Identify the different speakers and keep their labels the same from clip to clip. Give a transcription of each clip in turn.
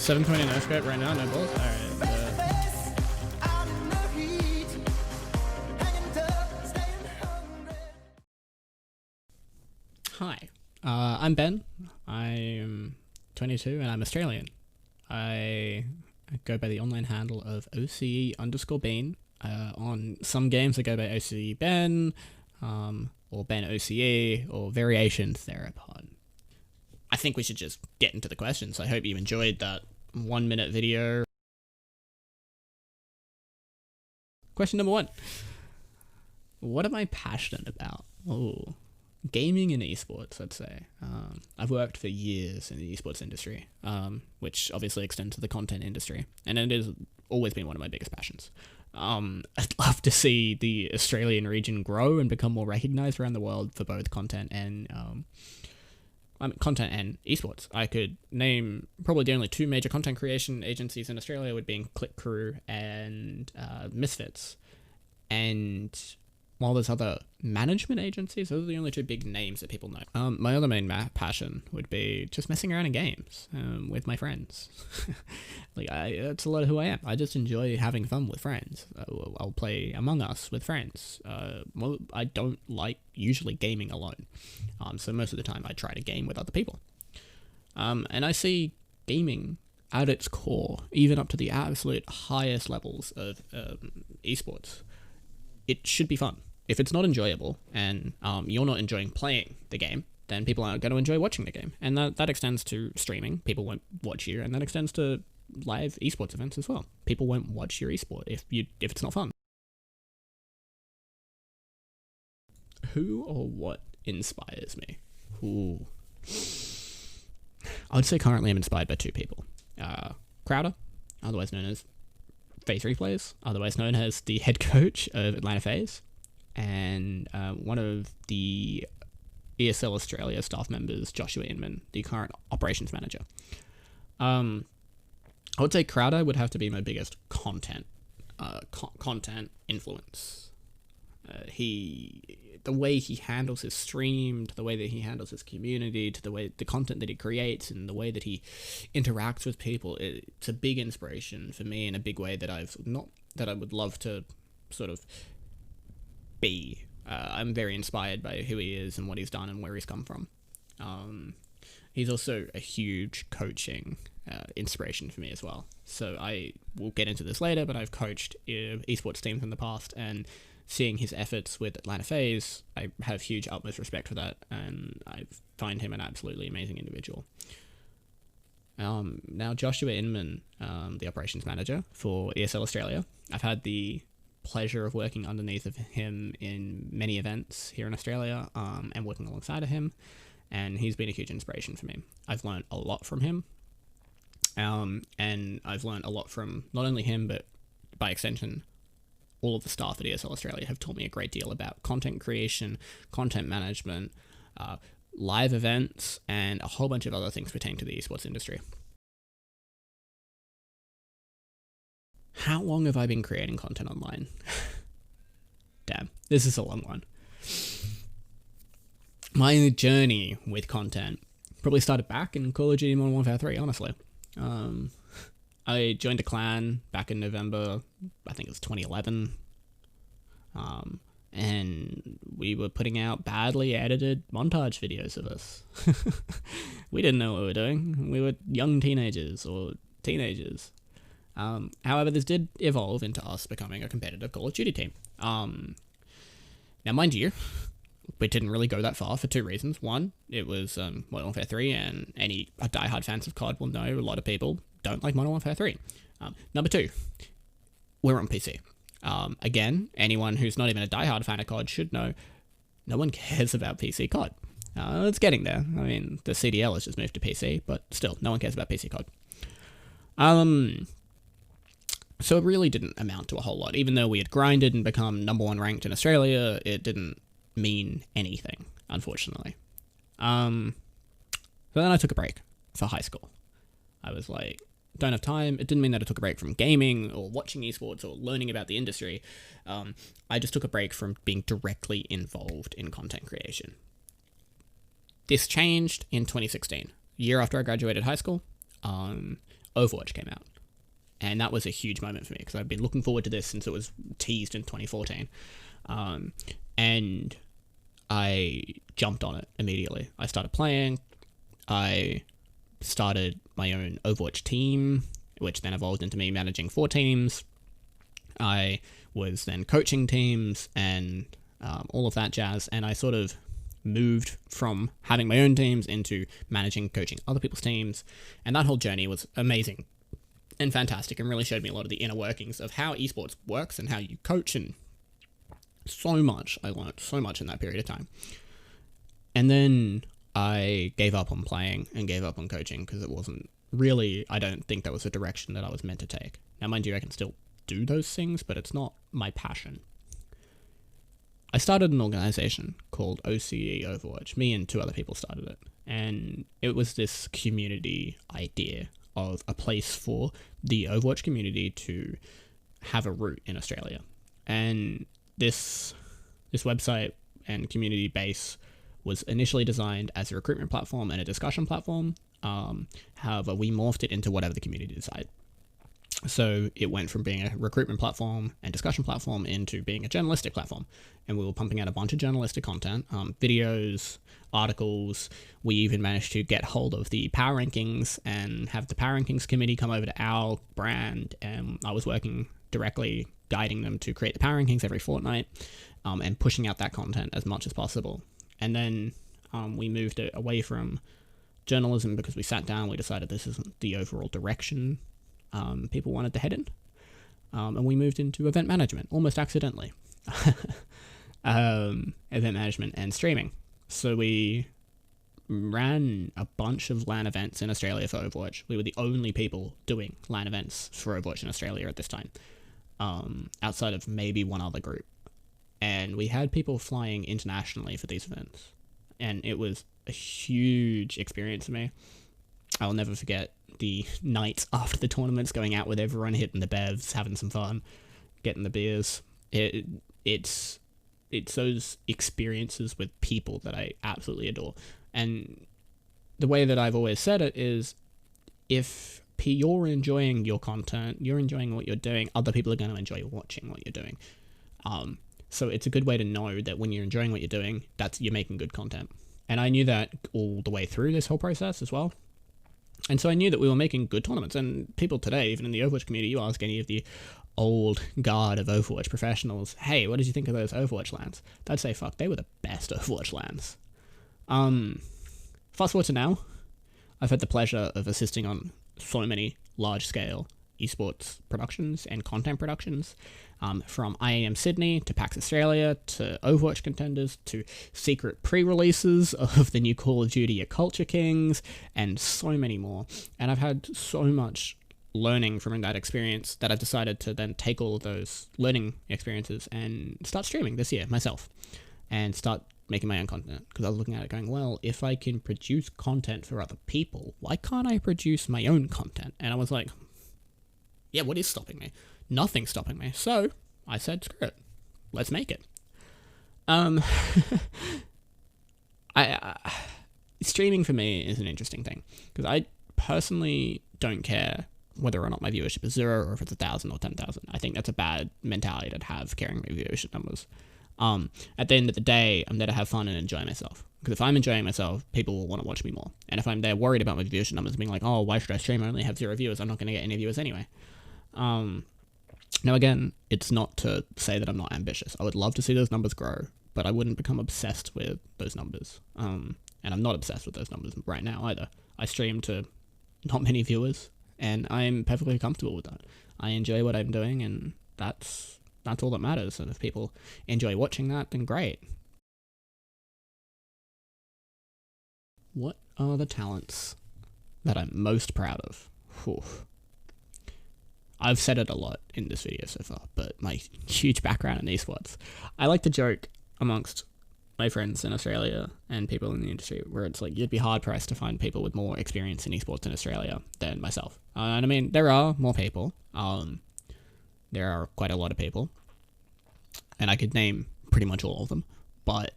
Speaker 1: 720 no scope right now, no balls. Alright. Hi, I'm Ben. I'm 22 and I'm Australian. I go by the online handle of OCE_Bean. On some games I go by OCE Ben, or Ben OCE, or variations thereupon. I think we should just get into the questions. I hope you enjoyed that 1 minute video. Question number 1. What am I passionate about? Oh, gaming and esports, I'd say. I've worked for years in the esports industry, which obviously extends to the content industry, and it has always been one of my biggest passions. I'd love to see the Australian region grow and become more recognized around the world for both content and esports. I could name probably the only 2 major content creation agencies in Australia, would be Click Crew and Misfits. And while there's other management agencies, those are the only 2 big names that people know. My other main passion would be just messing around in games with my friends. That's a lot of who I am. I just enjoy having fun with friends. I'll play Among Us with friends. I don't like usually gaming alone. So most of the time I try to game with other people. And I see gaming at its core, even up to the absolute highest levels of esports. It should be fun. If it's not enjoyable and you're not enjoying playing the game, then people aren't going to enjoy watching the game. And that extends to streaming. People won't watch you, and that extends to live esports events as well. People won't watch your esport if it's not fun. Who or what inspires me? Ooh. I would say currently I'm inspired by 2 people. Crowder, otherwise known as FaZe Replays, otherwise known as the head coach of Atlanta FaZe, and one of the ESL Australia staff members, Joshua Inman, the current operations manager. I would say Crowder would have to be my biggest content influence. The way he handles his stream, to the way that he handles his community, to the content that he creates, and the way that he interacts with people, it's a big inspiration for me in a big way that I would love to sort of be. I'm very inspired by who he is and what he's done and where he's come from. He's also a huge coaching inspiration for me as well. So I will get into this later, but I've coached esports teams in the past, and seeing his efforts with Atlanta FaZe, I have huge utmost respect for that, and I find him an absolutely amazing individual. Now Joshua Inman, the operations manager for ESL Australia, I've had the pleasure of working underneath of him in many events here in Australia, and working alongside of him, and he's been a huge inspiration for me. I've learned a lot from him, and I've learned a lot from not only him, but by extension all of the staff at ESL Australia have taught me a great deal about content creation, content management, live events, and a whole bunch of other things pertaining to the esports industry. How long have I been creating content online? Damn, this is a long one. My journey with content probably started back in Call of Duty Modern Warfare 3, honestly. I joined a clan back in November, I think it was 2011, and we were putting out badly edited montage videos of us. We didn't know what we were doing. We were young teenagers, or teenagers. However, this did evolve into us becoming a competitive Call of Duty team. Now, mind you, we didn't really go that far for 2 reasons. One, it was Modern Warfare 3, and any diehard fans of COD will know a lot of people don't like Modern Warfare 3. Number 2, we're on PC. Again, anyone who's not even a diehard fan of COD should know no one cares about PC COD. It's getting there. I mean, the CDL has just moved to PC, but still, no one cares about PC COD. So it really didn't amount to a whole lot. Even though we had grinded and become #1 ranked in Australia, it didn't mean anything, unfortunately. So then I took a break for high school. I was like, don't have time. It didn't mean that I took a break from gaming or watching esports or learning about the industry. I just took a break from being directly involved in content creation. This changed in 2016, a year after I graduated high school. Overwatch came out. And that was a huge moment for me because I've been looking forward to this since it was teased in 2014. And I jumped on it immediately. I started playing. I started my own Overwatch team, which then evolved into me managing 4 teams. I was then coaching teams and all of that jazz. And I sort of moved from having my own teams into managing, coaching other people's teams. And that whole journey was amazing and fantastic and really showed me a lot of the inner workings of how esports works and how you coach, and so much. I learned so much in that period of time. And then I gave up on playing and gave up on coaching because it wasn't really, I don't think that was the direction that I was meant to take. Now, mind you, I can still do those things, but it's not my passion. I started an organization called OCE Overwatch. Me and 2 other people started it. And it was this community idea of a place for the Overwatch community to have a root in Australia. And this website and community base was initially designed as a recruitment platform and a discussion platform. However, we morphed it into whatever the community decided. So it went from being a recruitment platform and discussion platform into being a journalistic platform. And we were pumping out a bunch of journalistic content, videos, articles. We even managed to get hold of the power rankings and have the power rankings committee come over to our brand. And I was working directly guiding them to create the power rankings every fortnight, and pushing out that content as much as possible. And then we moved it away from journalism because we sat down, we decided this isn't the overall direction people wanted to head in. And we moved into event management, almost accidentally. Event management and streaming. So we ran a bunch of LAN events in Australia for Overwatch. We were the only people doing LAN events for Overwatch in Australia at this time, outside of maybe one other group. And we had people flying internationally for these events. And it was a huge experience for me. I'll never forget the nights after the tournaments, going out with everyone, hitting the bevs, having some fun, getting the beers. It's those experiences with people that I absolutely adore. And the way that I've always said it is, if you're enjoying your content, you're enjoying what you're doing, other people are going to enjoy watching what you're doing. So it's a good way to know that when you're enjoying what you're doing, you're making good content. And I knew that all the way through this whole process as well. And so I knew that we were making good tournaments. And people today, even in the Overwatch community, you ask any of the old guard of Overwatch professionals, hey, what did you think of those Overwatch LANs? They'd say, fuck, they were the best Overwatch LANs. Fast forward to now, I've had the pleasure of assisting on so many large-scale esports productions and content productions, from IAM Sydney to PAX Australia to Overwatch contenders to secret pre-releases of the new Call of Duty Culture Kings and so many more. And I've had so much learning from that experience that I've decided to then take all of those learning experiences and start streaming this year myself and start making my own content, because I was looking at it going, well, if I can produce content for other people, why can't I produce my own content? And I was like, yeah, what is stopping me? Nothing's stopping me. So I said, screw it, let's make it. Streaming for me is an interesting thing, because I personally don't care whether or not my viewership is 0 or if it's 1,000 or 10,000. I think that's a bad mentality to have, caring about viewership numbers. At the end of the day, I'm there to have fun and enjoy myself. Because if I'm enjoying myself, people will want to watch me more. And if I'm there worried about my viewership numbers, being like, oh, why should I stream? I only have 0 viewers. I'm not going to get any viewers anyway. Now, again, it's not to say that I'm not ambitious. I would love to see those numbers grow, but I wouldn't become obsessed with those numbers. And I'm not obsessed with those numbers right now either. I stream to not many viewers, and I'm perfectly comfortable with that. I enjoy what I'm doing, and that's all that matters. And if people enjoy watching that, then great. What are the talents that I'm most proud of? Whew. I've said it a lot in this video so far, but my huge background in esports. I like to joke amongst my friends in Australia and people in the industry where it's like, you'd be hard pressed to find people with more experience in esports in Australia than myself. And I mean, there are more people. There are quite a lot of people, and I could name pretty much all of them, but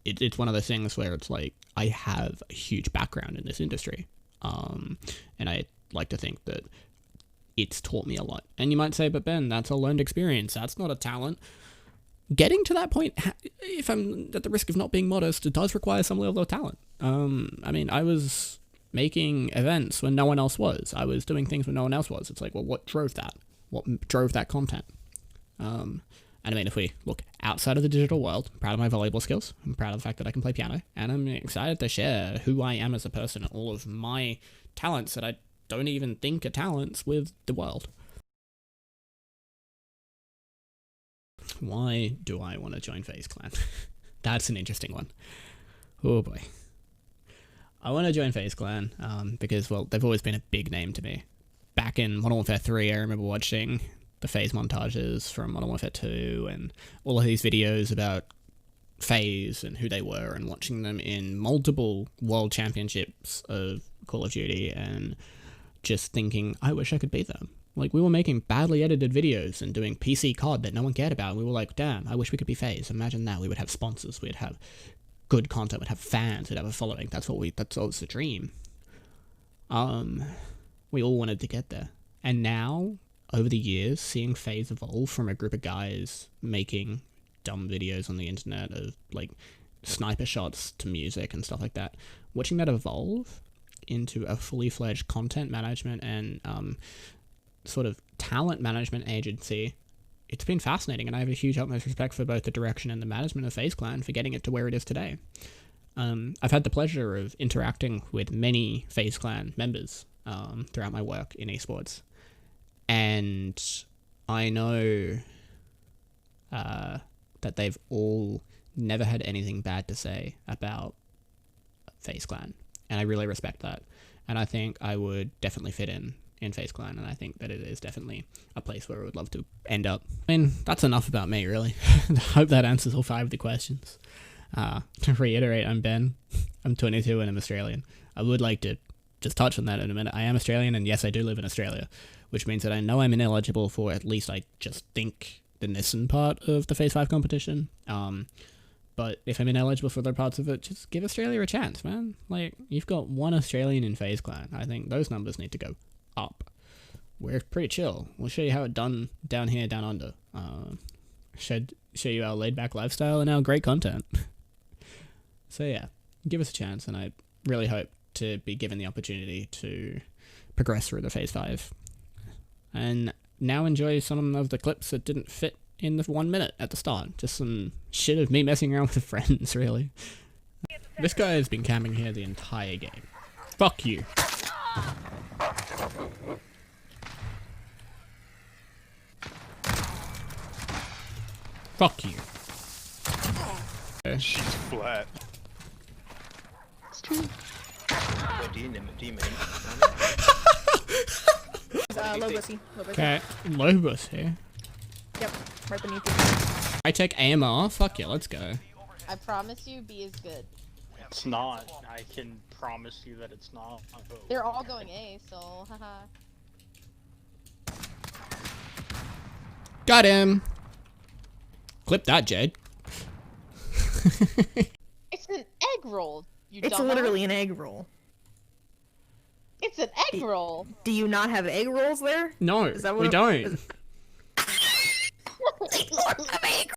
Speaker 1: it's one of those things where it's like, I have a huge background in this industry. And I like to think that it's taught me a lot. And you might say, but Ben, that's a learned experience. That's not a talent. Getting to that point, if I'm at the risk of not being modest, it does require some level of talent. I mean, I was making events when no one else was. I was doing things when no one else was. It's like, well, what drove that? What drove that content? And I mean, if we look outside of the digital world, I'm proud of my volleyball skills. I'm proud of the fact that I can play piano. And I'm excited to share who I am as a person and all of my talents that I don't even think are talents with the world. Why do I want to join FaZe Clan? That's an interesting one. Oh boy. I want to join FaZe Clan because, well, they've always been a big name to me. Back in Modern Warfare 3, I remember watching the FaZe montages from Modern Warfare 2 and all of these videos about FaZe and who they were, and watching them in multiple world championships of Call of Duty and just thinking, I wish I could be them. Like, we were making badly edited videos and doing PC COD that no one cared about. And we were like, damn, I wish we could be FaZe. Imagine that. We would have sponsors. We'd have good content. We'd have fans. We'd have a following. That's what was the dream. We all wanted to get there. And now, over the years, seeing FaZe evolve from a group of guys making dumb videos on the internet of, like, sniper shots to music and stuff like that, watching that evolve into a fully fledged content management and sort of talent management agency, it's been fascinating, and I have a huge utmost respect for both the direction and the management of FaZe Clan for getting it to where it is today. I've had the pleasure of interacting with many FaZe Clan members throughout my work in esports, and I know that they've all never had anything bad to say about FaZe Clan, and I really respect that, and I think I would definitely fit in FaZe Clan, and I think that it is definitely a place where I would love to end up. I mean, that's enough about me, really. I hope that answers all 5 of the questions. To reiterate, I'm Ben. I'm 22 and I'm Australian. I would like to just touch on that in a minute. I am Australian, and yes, I do live in Australia, which means that I know I'm ineligible for, at least I just think, the Nissan part of the FaZe 5 competition. But if I'm ineligible for other parts of it, just give Australia a chance, man. Like, you've got 1 Australian in FaZe Clan. I think those numbers need to go up. We're pretty chill. We'll show you how it's done down here, down under. Show you our laid-back lifestyle and our great content. So yeah, give us a chance, and I really hope to be given the opportunity to progress through the FaZe 5. And now enjoy some of the clips that didn't fit in the 1 minute at the start. Just some shit of me messing around with friends, really. This guy has been camping here the entire game. Fuck you. Fuck you.
Speaker 2: She's flat.
Speaker 3: It's true.
Speaker 2: What do you name it?
Speaker 3: Low bussy.
Speaker 1: Okay, low bus here.
Speaker 3: Yep, right beneath you.
Speaker 1: I take AMR. Fuck yeah, let's go.
Speaker 4: I promise you, B is good.
Speaker 5: It's not. I can promise you that it's not.
Speaker 4: They're all going A, so haha.
Speaker 1: Got him. Clip that, Jade.
Speaker 4: It's an egg roll. You
Speaker 3: It's
Speaker 4: dumbass.
Speaker 3: literally an egg roll.
Speaker 4: It's an egg roll.
Speaker 3: Do you not have egg rolls there?
Speaker 1: No,
Speaker 3: Is that what
Speaker 1: we don't.